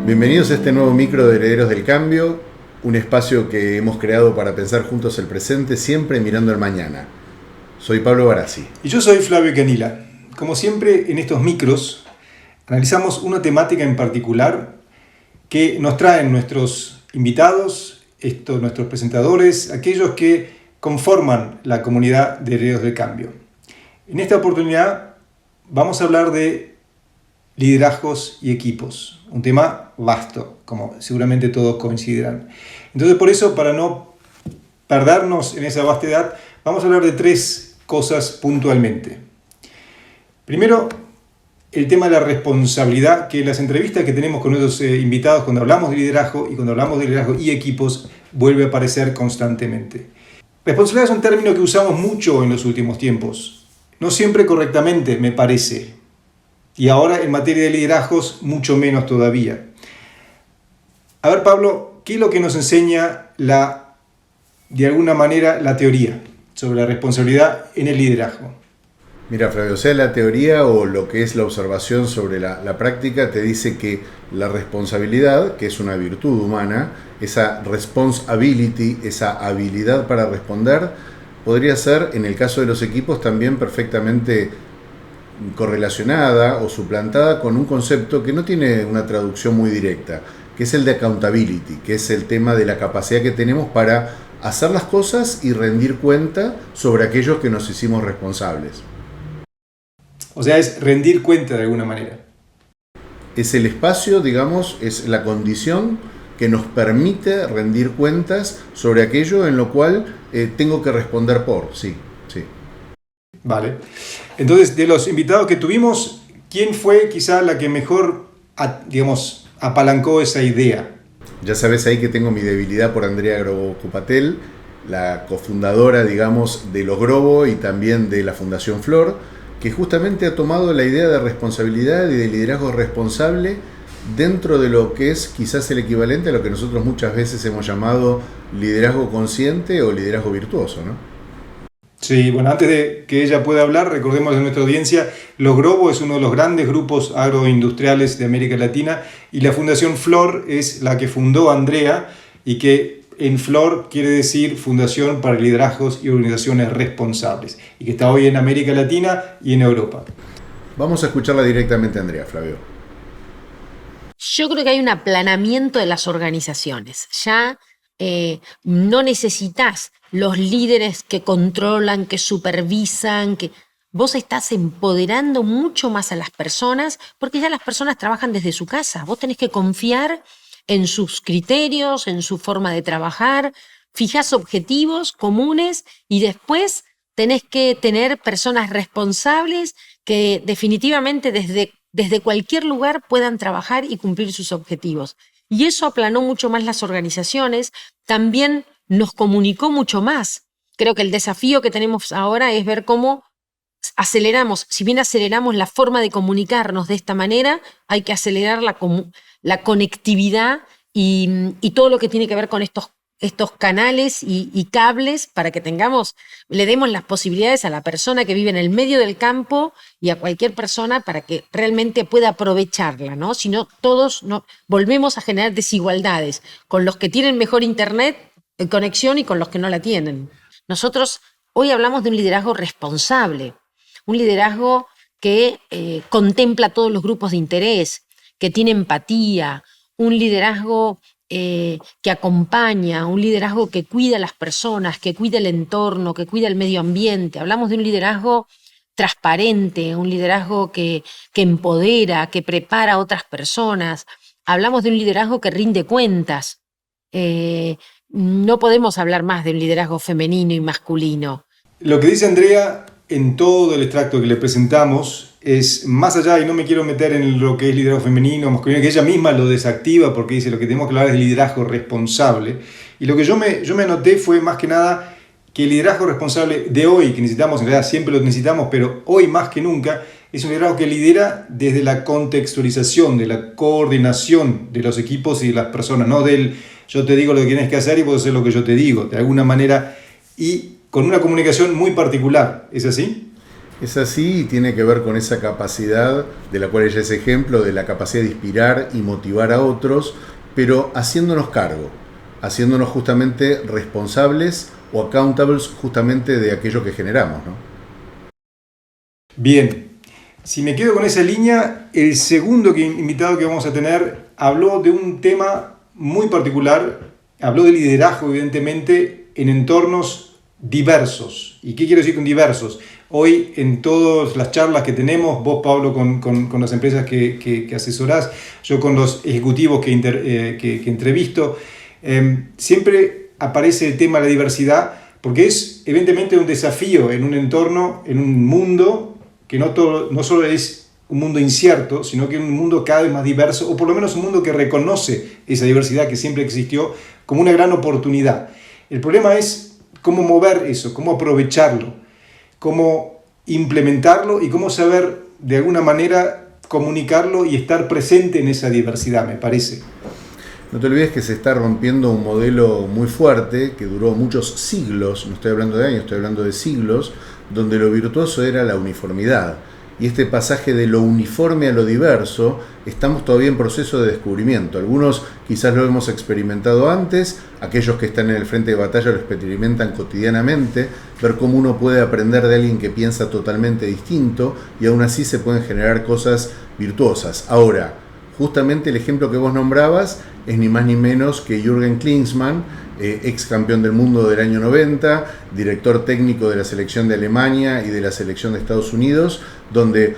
Bienvenidos a este nuevo micro de Herederos del Cambio, un espacio que hemos creado para pensar juntos el presente, siempre mirando el mañana. Soy Pablo Barassi. Y yo soy Flavio Canila. Como siempre, en estos micros analizamos una temática en particular que nos traen nuestros invitados, nuestros presentadores, aquellos que conforman la comunidad de Herederos del Cambio. En esta oportunidad vamos a hablar de liderazgos y equipos, un tema vasto, como seguramente todos coincidirán. Entonces, por eso, para no perdernos en esa vastedad, vamos a hablar de tres cosas puntualmente. Primero, el tema de la responsabilidad, que en las entrevistas que tenemos con nuestros invitados, cuando hablamos de liderazgo y cuando hablamos de liderazgo y equipos, vuelve a aparecer constantemente. Responsabilidad es un término que usamos mucho en los últimos tiempos, no siempre correctamente, me parece. Y ahora en materia de liderazgos, mucho menos todavía. A ver, Pablo, ¿qué es lo que nos enseña de alguna manera la teoría sobre la responsabilidad en el liderazgo? Mira, Flavio, o sea, la teoría o lo que es la observación sobre la práctica te dice que la responsabilidad, que es una virtud humana, esa responsibility, esa habilidad para responder, podría ser, en el caso de los equipos, también perfectamente correlacionada o suplantada con un concepto que no tiene una traducción muy directa, que es el de accountability, que es el tema de la capacidad que tenemos para hacer las cosas y rendir cuenta sobre aquellos que nos hicimos responsables. O sea, es rendir cuenta de alguna manera. Es el espacio, digamos, es la condición que nos permite rendir cuentas sobre aquello en lo cual tengo que responder por, sí. Vale. Entonces, de los invitados que tuvimos, ¿quién fue quizá la que mejor, apalancó esa idea? Ya sabes ahí que tengo mi debilidad por Andrea Grobo-Kupatel, la cofundadora, digamos, de Los Grobo y también de la Fundación Flor, que justamente ha tomado la idea de responsabilidad y de liderazgo responsable dentro de lo que es quizás el equivalente a lo que nosotros muchas veces hemos llamado liderazgo consciente o liderazgo virtuoso, ¿no? Sí, bueno, antes de que ella pueda hablar, recordemos a nuestra audiencia, Los Grobo es uno de los grandes grupos agroindustriales de América Latina y la Fundación Flor es la que fundó Andrea y que en Flor quiere decir Fundación para Liderazgos y Organizaciones Responsables y que está hoy en América Latina y en Europa. Vamos a escucharla directamente, Andrea, Flavio. Yo creo que hay un aplanamiento de las organizaciones. Ya no necesitas los líderes que controlan, que supervisan, que vos estás empoderando mucho más a las personas porque ya las personas trabajan desde su casa. Vos tenés que confiar en sus criterios, en su forma de trabajar, fijás objetivos comunes y después tenés que tener personas responsables que definitivamente desde cualquier lugar puedan trabajar y cumplir sus objetivos. Y eso aplanó mucho más las organizaciones, también nos comunicó mucho más. Creo que el desafío que tenemos ahora es ver cómo aceleramos, si bien aceleramos la forma de comunicarnos de esta manera, hay que acelerar la conectividad y todo lo que tiene que ver con estos canales y cables para que le demos las posibilidades a la persona que vive en el medio del campo y a cualquier persona para que realmente pueda aprovecharla, ¿no? Si no, todos volvemos a generar desigualdades con los que tienen mejor internet, conexión y con los que no la tienen. Nosotros hoy hablamos de un liderazgo responsable, un liderazgo que contempla todos los grupos de interés, que tiene empatía, un liderazgo que acompaña, un liderazgo que cuida a las personas, que cuida el entorno, que cuida el medio ambiente. Hablamos de un liderazgo transparente, un liderazgo que empodera, que prepara a otras personas. Hablamos de un liderazgo que rinde cuentas. No podemos hablar más de un liderazgo femenino y masculino. Lo que dice Andrea en todo el extracto que le presentamos es más allá, y no me quiero meter en lo que es liderazgo femenino o masculino, que ella misma lo desactiva porque dice lo que tenemos que hablar es liderazgo responsable. Y lo que yo me anoté fue más que nada que el liderazgo responsable de hoy, que necesitamos, en realidad siempre lo necesitamos, pero hoy más que nunca, es un liderazgo que lidera desde la contextualización, de la coordinación de los equipos y de las personas, no del yo te digo lo que tienes que hacer y vos hacer lo que yo te digo, de alguna manera, y con una comunicación muy particular. ¿Es así? Es así y tiene que ver con esa capacidad de la cual ella es ejemplo, de la capacidad de inspirar y motivar a otros, pero haciéndonos cargo, haciéndonos justamente responsables o accountables justamente de aquello que generamos, ¿no? Bien, si me quedo con esa línea, el segundo invitado que vamos a tener habló de un tema muy particular, habló de liderazgo evidentemente en entornos diversos. ¿Y qué quiero decir con diversos? Hoy en todas las charlas que tenemos, vos Pablo con las empresas que asesorás, yo con los ejecutivos que entrevisto, siempre aparece el tema de la diversidad porque es evidentemente un desafío en un entorno, en un mundo que no solo es un mundo incierto, sino que es un mundo cada vez más diverso, o por lo menos un mundo que reconoce esa diversidad que siempre existió como una gran oportunidad. El problema es cómo mover eso, cómo aprovecharlo, cómo implementarlo y cómo saber de alguna manera comunicarlo y estar presente en esa diversidad, me parece. No te olvides que se está rompiendo un modelo muy fuerte que duró muchos siglos, no estoy hablando de años, estoy hablando de siglos, donde lo virtuoso era la uniformidad. Y este pasaje de lo uniforme a lo diverso, estamos todavía en proceso de descubrimiento. Algunos quizás lo hemos experimentado antes, aquellos que están en el frente de batalla lo experimentan cotidianamente, ver cómo uno puede aprender de alguien que piensa totalmente distinto y aún así se pueden generar cosas virtuosas. Ahora, justamente el ejemplo que vos nombrabas es ni más ni menos que Jürgen Klinsmann, ex campeón del mundo del año 90, director técnico de la selección de Alemania y de la selección de Estados Unidos, donde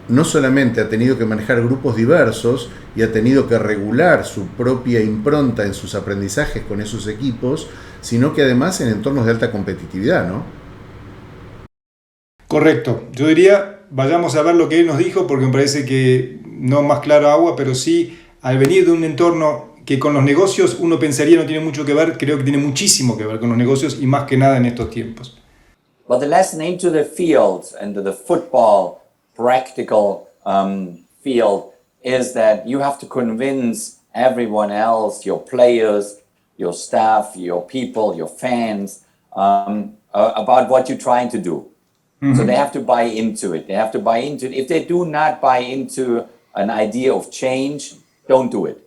no solamente ha tenido que manejar grupos diversos y ha tenido que regular su propia impronta en sus aprendizajes con esos equipos, sino que además en entornos de alta competitividad, ¿no? Correcto. Yo diría, vayamos a ver lo que él nos dijo, porque me parece que no más claro agua, pero sí, al venir de un entorno que con los negocios uno pensaría no tiene mucho que ver, creo que tiene muchísimo que ver con los negocios y más que nada en estos tiempos. But the lesson into the field and the football practical field is that you have to convince everyone else, your players, your staff, your people, your fans, about what you're trying to do. Mm-hmm. So they have to buy into it. They have to buy into it. If they do not buy into an idea of change, don't do it,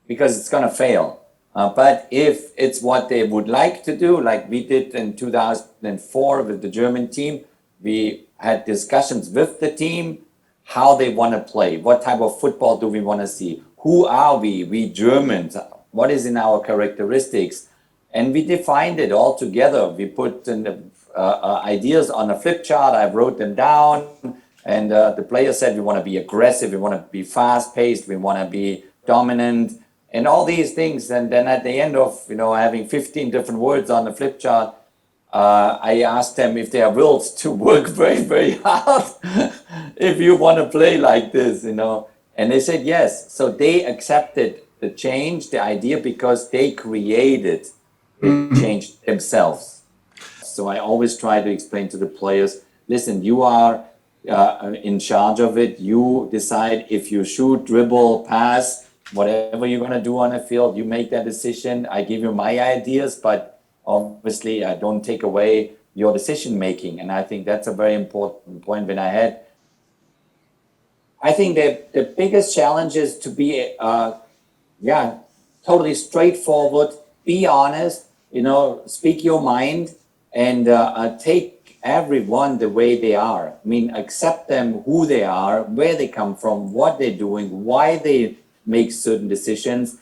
because it's going to fail. But if it's what they would like to do, like we did in 2004 with the German team, we had discussions with the team, how they want to play, what type of football do we want to see, who are we Germans, what is in our characteristics, and we defined it all together. We put in the, ideas on a flip chart, I wrote them down, and the players said we want to be aggressive, we want to be fast-paced, we want to be dominant, and all these things. And then at the end of, having 15 different words on the flip chart, I asked them if they are wills to work very, very hard if you want to play like this, And they said yes. So they accepted the change, the idea, because they created the change themselves. So I always try to explain to the players, listen, you are in charge of it. You decide if you shoot, dribble, pass, whatever you're going to do on the field, you make that decision. I give you my ideas, but obviously I don't take away your decision making. And I think that's a very important point. When I think that the biggest challenge is to be, totally straightforward, be honest, speak your mind, and take everyone the way they are. I mean, accept them, who they are, where they come from, what they're doing, why they make certain decisions,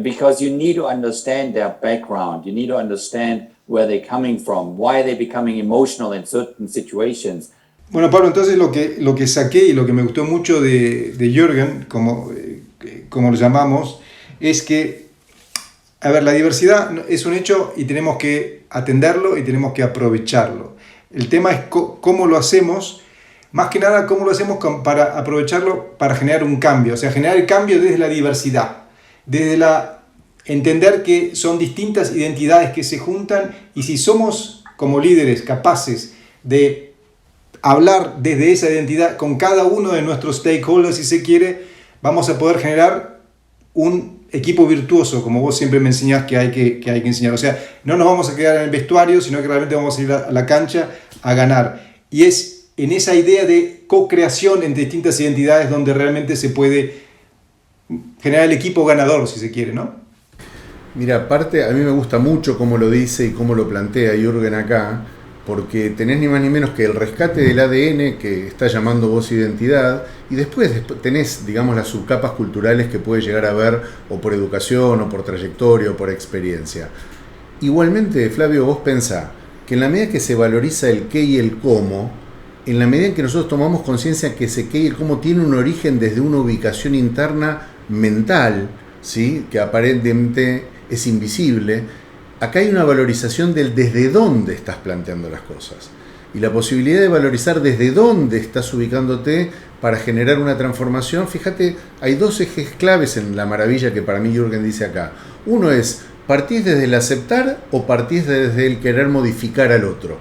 because you need to understand their background. You need to understand where they're coming from, why they're becoming emotional in certain situations. Bueno, Pablo, entonces lo que saqué y lo que me gustó mucho de Jürgen, como lo llamamos, es que, la diversidad es un hecho y tenemos que atenderlo y tenemos que aprovecharlo. El tema es cómo lo hacemos. Más que nada, cómo lo hacemos para aprovecharlo para generar un cambio. O sea, generar el cambio desde la diversidad. Desde entender que son distintas identidades que se juntan y si somos como líderes capaces de hablar desde esa identidad con cada uno de nuestros stakeholders, si se quiere, vamos a poder generar un equipo virtuoso, como vos siempre me enseñás que hay que enseñar. O sea, no nos vamos a quedar en el vestuario, sino que realmente vamos a ir a la cancha a ganar. Y es en esa idea de co-creación entre distintas identidades donde realmente se puede generar el equipo ganador, si se quiere, ¿no? Mira, aparte, a mí me gusta mucho cómo lo dice y cómo lo plantea Jürgen acá, porque tenés ni más ni menos que el rescate del ADN que está llamando voz identidad, y después tenés, digamos, las subcapas culturales que puede llegar a haber o por educación, o por trayectoria, o por experiencia. Igualmente, Flavio, vos pensá que en la medida que se valoriza el qué y el cómo, en la medida en que nosotros tomamos conciencia que ese qué y el cómo tiene un origen desde una ubicación interna mental, ¿sí?, que aparentemente es invisible, acá hay una valorización del desde dónde estás planteando las cosas. Y la posibilidad de valorizar desde dónde estás ubicándote para generar una transformación. Fíjate, hay dos ejes claves en la maravilla que para mí Jürgen dice acá. Uno es, ¿partís desde el aceptar o partís desde el querer modificar al otro?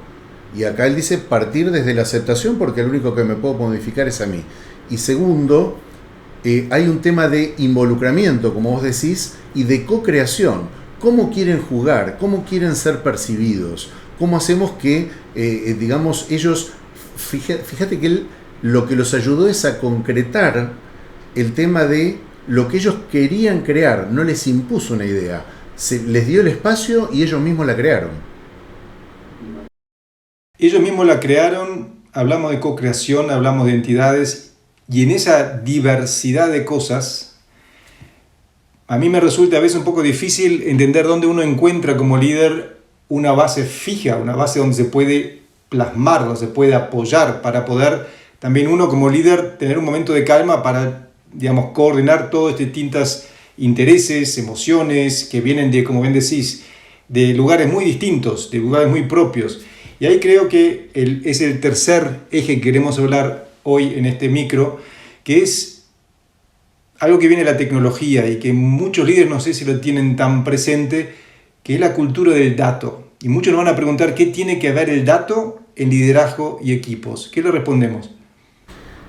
Y acá él dice partir desde la aceptación porque el único que me puedo modificar es a mí. Y segundo, hay un tema de involucramiento, como vos decís, y de co-creación. ¿Cómo quieren jugar? ¿Cómo quieren ser percibidos? ¿Cómo hacemos que, digamos, ellos... Fíjate que él lo que los ayudó es a concretar el tema de lo que ellos querían crear. No les impuso una idea. Les dio el espacio y ellos mismos la crearon. Ellos mismos la crearon, hablamos de co-creación, hablamos de entidades, y en esa diversidad de cosas, a mí me resulta a veces un poco difícil entender dónde uno encuentra como líder una base fija, una base donde se puede plasmar, donde se puede apoyar, para poder también uno como líder tener un momento de calma para, digamos, coordinar todos estos distintos intereses, emociones que vienen de, como bien decís, de lugares muy distintos, de lugares muy propios. Y ahí creo que es el tercer eje que queremos hablar hoy en este micro, que es algo que viene de la tecnología y que muchos líderes no sé si lo tienen tan presente, que es la cultura del dato. Y muchos nos van a preguntar qué tiene que ver el dato en liderazgo y equipos. ¿Qué le respondemos?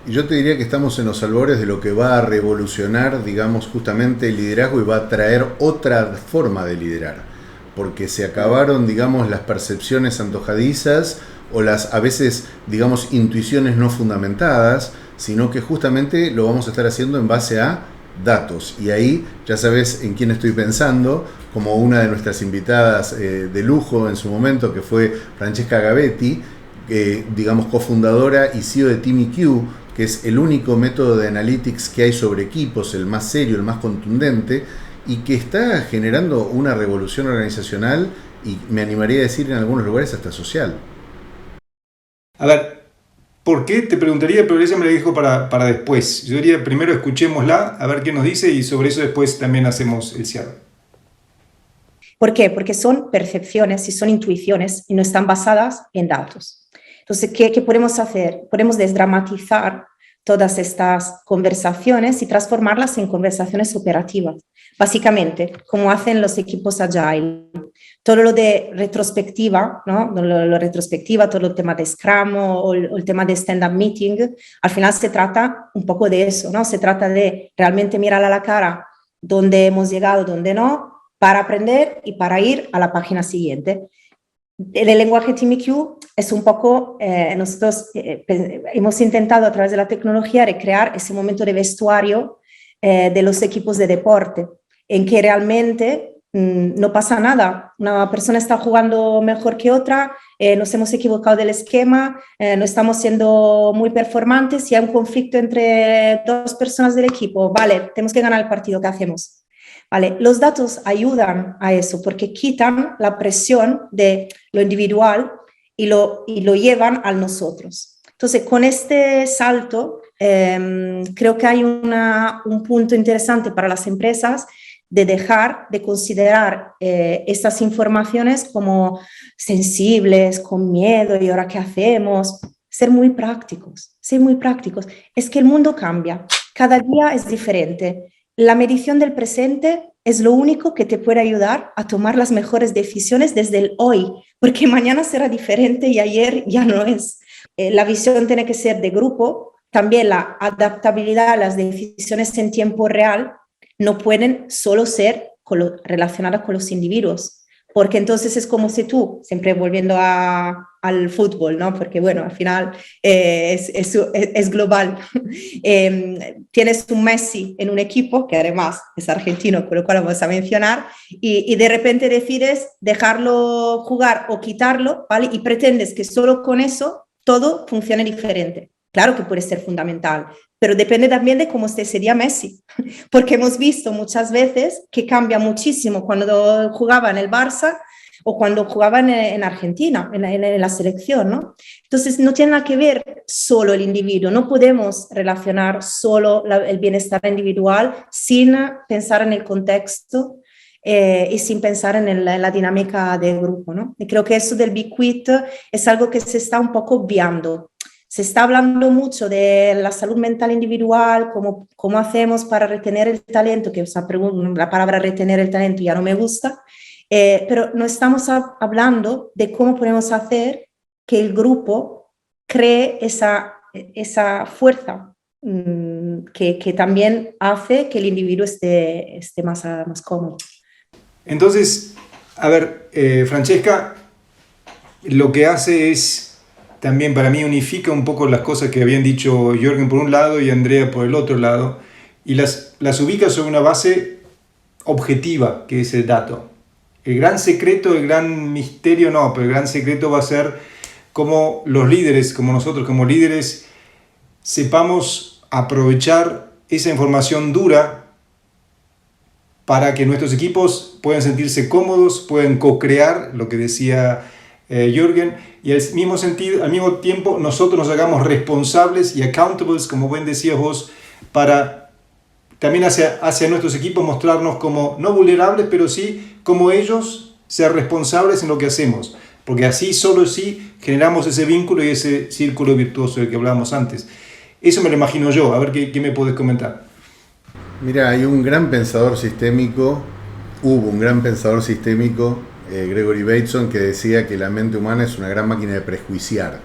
Y yo te diría que estamos en los albores de lo que va a revolucionar, digamos, justamente el liderazgo y va a traer otra forma de liderar. Porque se acabaron, digamos, las percepciones antojadizas o las, a veces, digamos, intuiciones no fundamentadas, sino que justamente lo vamos a estar haciendo en base a datos. Y ahí ya sabes en quién estoy pensando, como una de nuestras invitadas de lujo en su momento, que fue Francesca Gavetti, digamos, cofundadora y CEO de TeamIQ, que es el único método de analytics que hay sobre equipos, el más serio, el más contundente, y que está generando una revolución organizacional y me animaría a decir en algunos lugares hasta social. A ver, ¿por qué? Te preguntaría, pero ella me lo dijo para después. Yo diría primero escuchémosla, a ver qué nos dice y sobre eso después también hacemos el cierre. ¿Por qué? Porque son percepciones y son intuiciones y no están basadas en datos. Entonces, ¿qué podemos hacer? Podemos desdramatizar todas estas conversaciones y transformarlas en conversaciones operativas. Básicamente, como hacen los equipos Agile. Todo lo de retrospectiva, ¿no? Lo retrospectiva, todo el tema de Scrum o el tema de stand-up meeting, al final se trata un poco de eso, ¿no? Se trata de realmente mirar a la cara dónde hemos llegado, dónde no, para aprender y para ir a la página siguiente. El lenguaje TeamIQ es un poco, nosotros hemos intentado a través de la tecnología recrear ese momento de vestuario de los equipos de deporte, en que realmente no pasa nada. Una persona está jugando mejor que otra, nos hemos equivocado del esquema, no estamos siendo muy performantes y hay un conflicto entre dos personas del equipo. Vale, tenemos que ganar el partido, ¿qué hacemos? Vale, los datos ayudan a eso porque quitan la presión de lo individual y lo llevan a nosotros. Entonces, con este salto, creo que hay un punto interesante para las empresas de dejar de considerar estas informaciones como sensibles, con miedo, ¿y ahora qué hacemos? Ser muy prácticos, ser muy prácticos. Es que el mundo cambia, cada día es diferente. La medición del presente es lo único que te puede ayudar a tomar las mejores decisiones desde el hoy, porque mañana será diferente y ayer ya no es. La visión tiene que ser de grupo, también la adaptabilidad a las decisiones en tiempo real no pueden solo ser relacionadas con los individuos. porque entonces es como si tú, siempre volviendo al fútbol, ¿no? Porque bueno, al final es global. Tienes un Messi en un equipo, que además es argentino, con lo cual lo vamos a mencionar, y de repente decides dejarlo jugar o quitarlo, ¿vale? Y pretendes que solo con eso todo funcione diferente. Claro que puede ser fundamental, pero depende también de cómo esté ese día Messi, porque hemos visto muchas veces que cambia muchísimo cuando jugaba en el Barça o cuando jugaba en Argentina, en la selección, ¿no? Entonces no tiene nada que ver solo el individuo, no podemos relacionar solo el bienestar individual sin pensar en el contexto y sin pensar en la dinámica del grupo, ¿no? Y creo que eso del Be Quit es algo que se está un poco obviando. Se está hablando mucho de la salud mental individual, cómo hacemos para retener el talento, que la palabra retener el talento ya no me gusta, pero no estamos hablando de cómo podemos hacer que el grupo cree esa fuerza que también hace que el individuo esté más cómodo. Entonces, a ver, Francesca, lo que hace es... También para mí unifica un poco las cosas que habían dicho Jürgen por un lado y Andrea por el otro lado, y las ubica sobre una base objetiva, que es el dato. El gran secreto, el gran misterio no, pero el gran secreto va a ser cómo los líderes, como nosotros como líderes, sepamos aprovechar esa información dura para que nuestros equipos puedan sentirse cómodos, puedan co-crear, lo que decía Jürgen, y al mismo tiempo nosotros nos hagamos responsables y accountables, como bien decías vos, para también hacia nuestros equipos mostrarnos como no vulnerables, pero sí como ellos ser responsables en lo que hacemos, porque así, solo así, generamos ese vínculo y ese círculo virtuoso del que hablábamos antes. Eso me lo imagino yo, a ver qué me podés comentar. Mira, hubo un gran pensador sistémico, Gregory Bateson, que decía que la mente humana es una gran máquina de prejuiciar.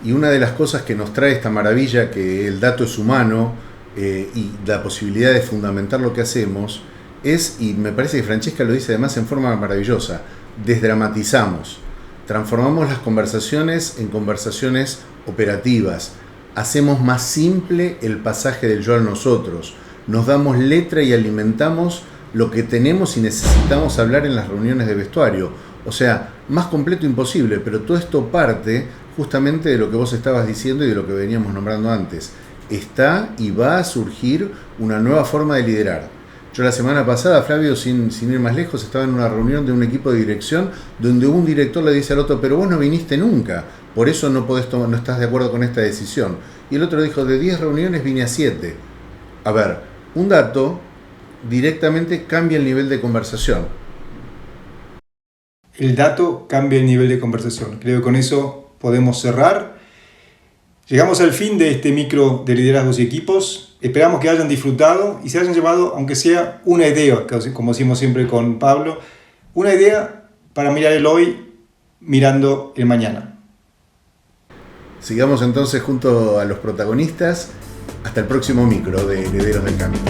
Y una de las cosas que nos trae esta maravilla, que el dato es humano y la posibilidad de fundamentar lo que hacemos, es, y me parece que Francesca lo dice además en forma maravillosa, desdramatizamos, transformamos las conversaciones en conversaciones operativas, hacemos más simple el pasaje del yo al nosotros, nos damos letra y alimentamos lo que tenemos y necesitamos hablar en las reuniones de vestuario. O sea, más completo imposible, pero todo esto parte justamente de lo que vos estabas diciendo y de lo que veníamos nombrando antes. Está y va a surgir una nueva forma de liderar. Yo la semana pasada, Flavio, sin ir más lejos, estaba en una reunión de un equipo de dirección donde un director le dice al otro, pero vos no viniste nunca, por eso no estás de acuerdo con esta decisión. Y el otro dijo, de 10 reuniones vine a 7. A ver, un dato directamente cambia el nivel de conversación. El dato cambia el nivel de conversación. Creo que con eso podemos cerrar. Llegamos al fin de este micro de liderazgos y equipos. Esperamos que hayan disfrutado y se hayan llevado, aunque sea una idea, como decimos siempre con Pablo, una idea para mirar el hoy mirando el mañana. Sigamos entonces junto a los protagonistas. Hasta el próximo micro de Herederos del Cambio.